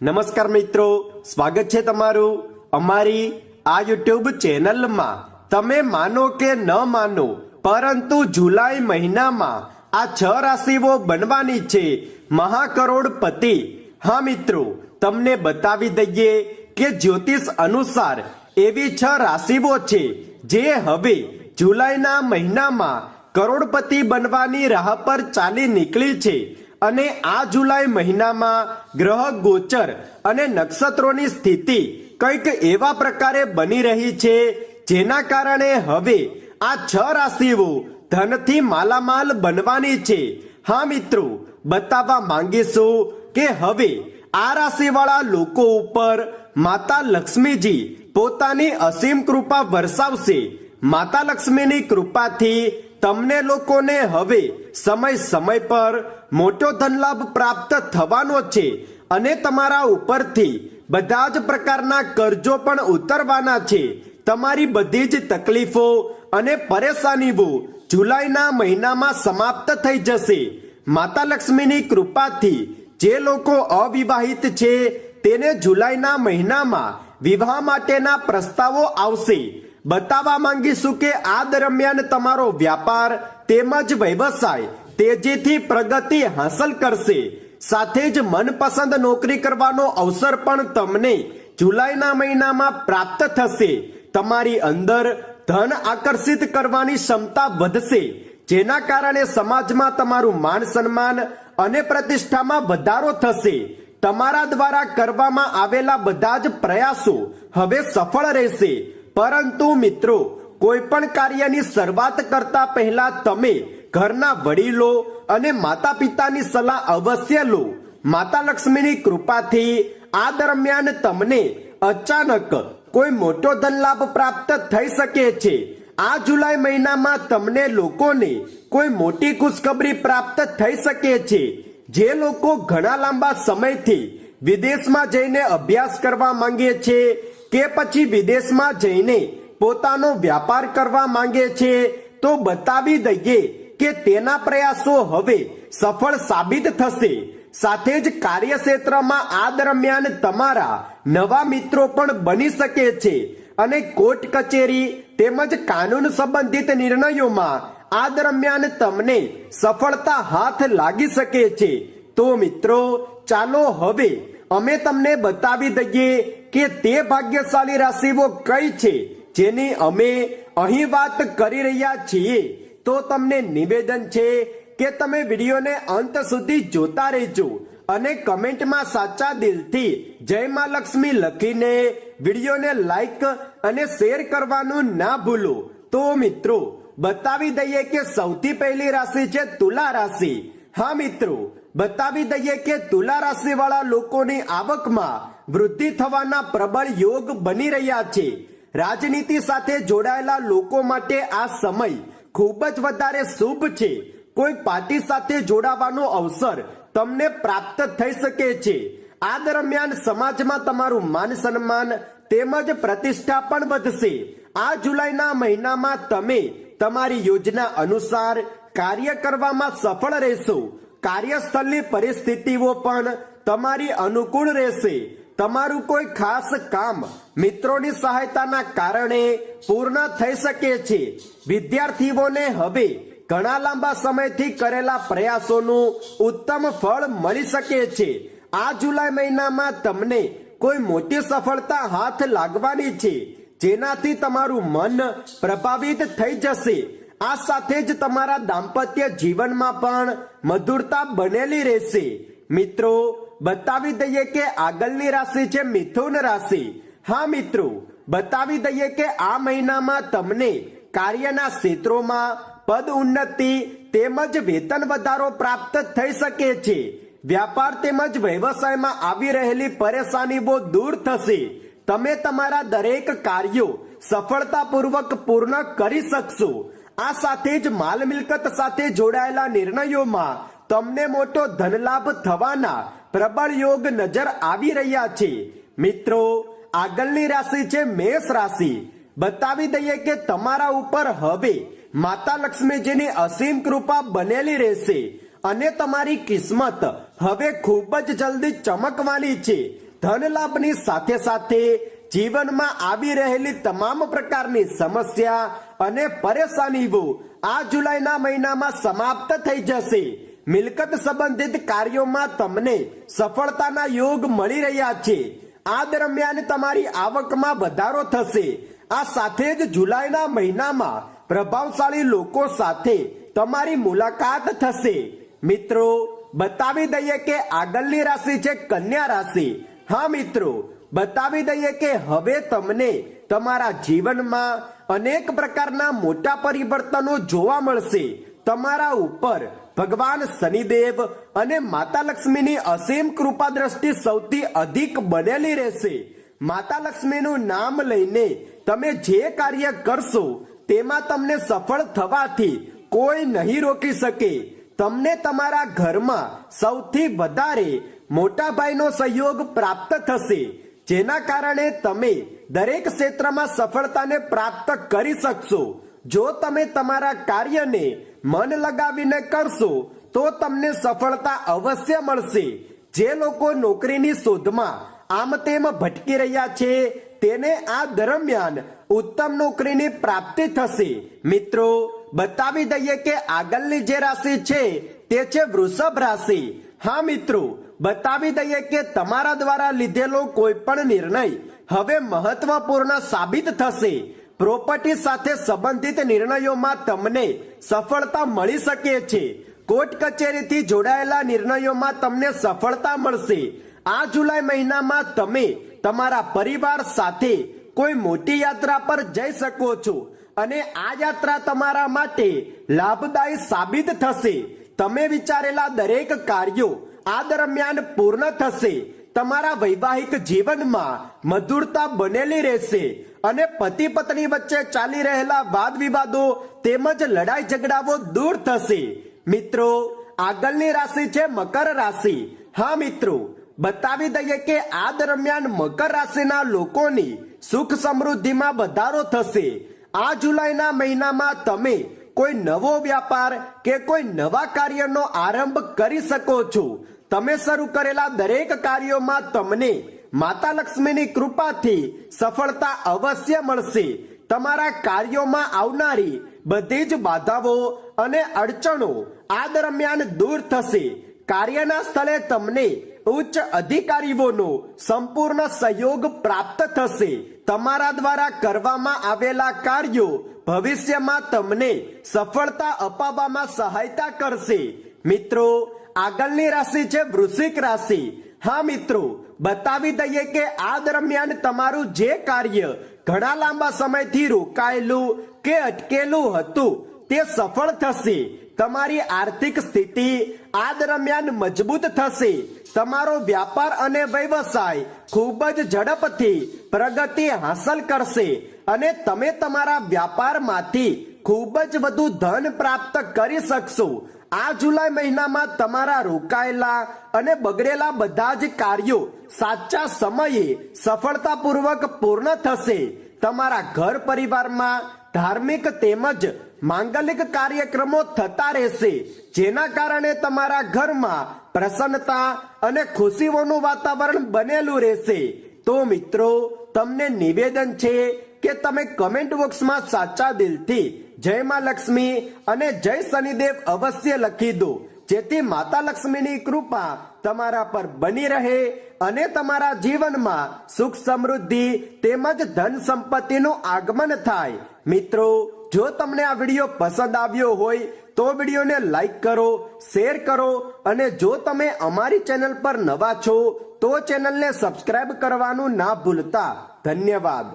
નમસ્કાર મિત્રો, સ્વાગત છે તમારું અમારી આ યુટ્યુબ ચેનલમાં। તમે માનો કે ન માનો, પરંતુ જુલાઈ મહિનામાં આ 6 રાશિઓ બનવાની છે મહાકરોડપતિ। હા મિત્રો, તમને બતાવી દઈએ કે જ્યોતિષ અનુસાર એવી 6 રાશિઓ છે જે હવે જુલાઈના મહિનામાં કરોડપતિ બનવાની રાહ પર ચાલી નીકળી છે। અને આ જુલાઈ મહિનામાં ગ્રહ ગોચર અને નક્ષત્રોની સ્થિતિ કંઈક એવા પ્રકારે બની રહી છે જેના કારણે હવે આ 6 રાશિઓ ધનથી માલામાલ બનવાની છે। હા મિત્રો, બતાવવા માંગીશું કે હવે આ રાશિવાળા લોકો ઉપર માતા લક્ષ્મીજી પોતાની અસીમ કૃપા વરસાવશે। માતા લક્ષ્મીની કૃપાથી તમને લોકોને હવે સમય સમય પર મોટો ધનલાભ પ્રાપ્ત થવાનો છે અને તમારા ઉપરથી બધા જ પ્રકારના કરજો પણ ઉતરવાના છે। તમારી બધી જ તકલીફો અને પરેશાનીઓ જુલાઈના મહિનામાં સમાપ્ત થઈ જશે। માતા લક્ષ્મીની કૃપાથી જે લોકો અવિવાહિત છે તેને જુલાઈના મહિનામાં વિવાહ માટેના પ્રસ્તાવો આવશે। બતાવવા માંગીશું કે આ દરમિયાન તમારો વ્યાપાર તેમજ વ્યવસાય તેજીથી પ્રગતિ હાંસલ કરશે। સાથે જ મનપસંદ નોકરી કરવાનો અવસર પણ તમને જુલાઈના મહિનામાં પ્રાપ્ત થશે। તમારી અંદર ધન આકર્ષિત કરવાની ક્ષમતા વધશે, જેના કારણે સમાજમાં તમારું માન સન્માન અને પ્રતિષ્ઠામાં વધારો થશે। તમારા દ્વારા કરવામાં આવેલા બધા જ પ્રયાસો હવે સફળ રહેશે। પરંતુ મિત્રો, કોઈ પણ કાર્યની શરૂઆત કરતા પહેલા તમે ઘરના વડીલો અને માતા પિતાની સલાહ અવશ્ય લો। માતા લક્ષ્મીની કૃપાથી આ દરમિયાન તમને અચાનક કોઈ મોટો ધનલાભ પ્રાપ્ત થઈ શકે છે। આ જુલાઈ મહિનામાં તમને લોકોને કોઈ મોટી ખુશખબરી પ્રાપ્ત થઈ શકે છે। જે લોકો ઘણા લાંબા સમયથી વિદેશમાં જઈને અભ્યાસ કરવા માંગે છે કે પછી વિદેશમાં જઈને પોતાનો વ્યાપાર કરવા માંગે છે, તો બતાવી દઈએ કે તેના પ્રયાસો હવે સફળ સાબિત થશે। સાથે જ કાર્યક્ષેત્રમાં આ દરમિયાન તમારા નવા મિત્રો પણ બની શકે છે અને કોર્ટ કચેરી તેમજ કાનૂન સંબંધિત નિર્ણયોમાં આ દરમિયાન તમને સફળતા હાથ લાગી શકે છે। તો મિત્રો, ચાલો હવે અમે તમને બતાવી દઈએ કે તે ભાગ્યશાળી રાશિઓ કઈ છે જેની અમે અહીં વાત કરી રહ્યા છીએ। તો તમને નિવેદન છે કે તમે વિડીયોને અંત સુધી જોતા રહેજો અને કમેન્ટમાં સાચા દિલથી જય માં લક્ષ્મી લખીને વિડીયોને લાઈક અને શેર કરવાનું ના ભૂલો। તો મિત્રો, બતાવી દઈએ કે સૌથી પહેલી રાશિ છે તુલા રાશિ। હા મિત્રો, બતાવી દઈએ કે તુલા રાશિ વાળા લોકોની આવકમાં વૃદ્ધિ થવાના પ્રબળ યોગ બની રહ્યા છે। રાજનીતિ સાથે જોડાયેલા લોકો માટે આ સમય ખૂબ જ વધારે શુભ છે। કોઈ પાર્ટી સાથે જોડાવાનો અવસર તમને પ્રાપ્ત થઈ શકે છે। આ દરમિયાન સમાજમાં તમારું માન સન્માન તેમજ પ્રતિષ્ઠા પણ વધશે। આ જુલાઈના મહિનામાં તમે તમારી યોજના અનુસાર કાર્ય કરવામાં સફળ રહેશો। કાર્યસ્થળની પરિસ્થિતિઓ પણ તમારી અનુકૂળ રહેશે। તમારું કોઈ ખાસ કામ મિત્રોની સહાયતાના કારણે પૂર્ણ થઈ શકે છે। વિદ્યાર્થીઓને હવે ઘણા લાંબા સમયથી કરેલા પ્રયાસોનું ઉત્તમ ફળ મળી શકે છે। આ જુલાઈ મહિનામાં તમને કોઈ મોટી સફળતા હાથ લાગવાની છે, જેનાથી તમારું મન પ્રભાવિત થઈ જશે। આ સાથે જ તમારા દાંપત્ય જીવનમાં પણ મધુરતા બનેલી રહેશે। મિત્રો, બતાવી દઈએ કે આગળની રાશિ છે મિથુન રાશિ। હા મિત્રો, બતાવી દઈએ કે આ મહિનામાં તમને કાર્યના ક્ષેત્રોમાં પદ ઉન્નતિ તેમજ વેતન વધારો પ્રાપ્ત થઈ શકે છે। વ્યાપાર તેમજ વ્યવસાયમાં આવી રહેલી પરેશાનીઓ દૂર થશે। તમે તમારા દરેક કાર્યો સફળતાપૂર્વક પૂર્ણ કરી શકશો। આ સાથે જ માલ મિલકત સાથે જોડાયેલા નિર્ણયોમાં તમને મોટો ધનલાભ થવાના પ્રબળ યોગ નજર આવી રહ્યા છે। મિત્રો, આગળની રાશિ છે મેષ રાશિ। બતાવી દઈએ કે તમારા ઉપર હવે માતા લક્ષ્મીજીની અસીમ કૃપા બનેલી રહેશે અને તમારી કિસ્મત હવે ખૂબ જ જલ્દી ચમકવાની છે। ધન લાભની સાથે સાથે જીવનમાં આવી રહેલી તમામ પ્રકારની સમસ્યા અને પરેશાનીઓ આ જુલાઈના મહિનામાં સમાપ્ત થઈ જશે. મિલકત સંબંધિત કાર્યોમાં તમને સફળતાના યોગ મળી રહ્યા છે. આ દરમિયાન તમારી આવકમાં વધારો થશે. આ સાથે જ જુલાઈના મહિનામાં પ્રભાવશાળી લોકો સાથે તમારી મુલાકાત થશે. મિત્રો, બતાવી દઈએ કે આગળની રાશિ છે કન્યા રાશિ. હા મિત્રો, બતાવી દઈએ કે હવે તમને તમારા જીવનમાં અનેક પ્રકારના મોટા પરિવર્તનો જોવા મળશે. તમારા ઉપર ભગવાન શનિદેવ અને માતા લક્ષ્મીની અસીમ કૃપા દ્રષ્ટિ સૌથી અધિક બનેલી રહેશે. માતા લક્ષ્મીનું નામ લઈને તમે જે કાર્ય કરશો તેમાં તમને સફળ થવાથી કોઈ નહીં રોકી શકે. તમને તમારા ઘરમાં સૌથી વધારે મોટા ભાઈનો સહયોગ પ્રાપ્ત થશે, જેના કારણે તમે દરેક ક્ષેત્રમાં સફળતાને પ્રાપ્ત કરી શકશો. જો તમે તમારા કાર્યને મન લગાવીને કરશો તો તમને સફળતા અવશ્ય મળશે. જે લોકો નોકરીની શોધમાં આમ તેમ ભટકી રહ્યા છે તેને આ દરમિયાન ઉત્તમ નોકરીની પ્રાપ્તિ થશે. મિત્રો, બતાવી દઈએ કે આગળની જે રાશિ છે તે છે વૃષભ રાશિ. હા મિત્રો, બતાવી દઈએ કે તમારા દ્વારા લીધેલો કોઈ પણ નિર્ણય હવે મહત્વપૂર્ણ સાબિત થશે. પ્રોપર્ટી સાથે સંબંધિત નિર્ણયોમાં તમને સફળતા મળી શકે છે. કોર્ટ કચેરીથી જોડાયેલા નિર્ણયોમાં તમને સફળતા મળશે. આ જુલાઈ મહિનામાં તમે તમારા પરિવાર સાથે કોઈ મોટી યાત્રા પર જઈ શકો છો અને આ યાત્રા તમારા માટે લાભદાયી સાબિત થશે. તમે વિચારેલા દરેક કાર્યો આ દરમિયાન પૂર્ણ થશે. તમારા વૈવાહિક જીવનમાં મધુરતા બનેલી રહેશે અને પતિ પત્ની વચ્ચે ચાલી રહેલા વાદ વિવાદો તેમજ લડાઈ ઝઘડાઓ દૂર થશે. મિત્રો, આગળની રાશિ છે મકર રાશિ. હા મિત્રો, બતાવી દઈએ કે આ દરમિયાન મકર રાશિના લોકોની સુખ સમૃદ્ધિમાં વધારો થશે. આ જુલાઈના મહિનામાં તમે કોઈ નવો વ્યાપાર કે કોઈ નવા કાર્યનો આરંભ કરી શકો છો. તમે શરૂ કરેલા દરેક કાર્યોમાં તમને માતા લક્ષ્મીની કૃપાથી સફળતા અવશ્ય મળશે. તમારા કાર્યોમાં આવનારી બધી જ બાધાઓ અને અડચણો આ દરમિયાન દૂર થશે. કાર્યના સ્થળે તમને ઉચ્ચ અધિકારીઓનો સંપૂર્ણ સહયોગ પ્રાપ્ત થશે. તમારા દ્વારા કરવામાં આવેલા કાર્યો ભવિષ્યમાં તમને સફળતા અપાવવામાં સહાયતા કરશે. મિત્રો, આગળની રાશિ છે વૃશ્ચિક રાશિ. હા મિત્રો, બતાવી દઈએ કે આ દરમિયાન તમારું જે કાર્ય ઘણા લાંબા સમયથી રોકાયેલું કે અટકેલું હતું તે સફળ થશે. તમારી આર્થિક સ્થિતિ આ દરમિયાન મજબૂત થશે. તમારો વ્યાપાર અને વ્યવસાય ખૂબ જ ઝડપથી પ્રગતિ હાંસલ કરશે અને તમે તમારા વ્યાપારમાંથી ખૂબ જ વધુ ધન પ્રાપ્ત કરી શકશો. આ જુલાઈ મહિનામાં તમારા રોકાયેલા અને બગડેલા બધા જ કાર્યો સાચા સમયે સફળતાપૂર્વક પૂર્ણ થશે. તમારા ઘર પરિવારમાં ધાર્મિક તેમજ માંગલિક કાર્યક્રમો થતા રહેશે, જેના કારણે તમારા ઘરમાં પ્રસન્નતા અને ખુશીઓનું વાતાવરણ બનેલું રહેશે. તો મિત્રો, તમને નિવેદન છે કે તમે કમેન્ટ બોક્સમાં સાચા દિલથી જય માં લક્ષ્મી અને જય શનિદેવ અવશ્ય લખી દો, જેથી માતા લક્ષ્મીની કૃપા તમારા પર બની રહે અને તમારા જીવનમાં સુખ સમૃદ્ધિ તેમજ ધન સંપત્તિનું આગમન થાય. મિત્રો, જો તમને આ વિડીયો પસંદ આવ્યો હોય તો વિડીયોને લાઈક કરો, શેર કરો અને જો તમે અમારી ચેનલ પર નવા છો તો ચેનલને સબસ્ક્રાઇબ કરવાનું ના ભૂલતા. ધન્યવાદ.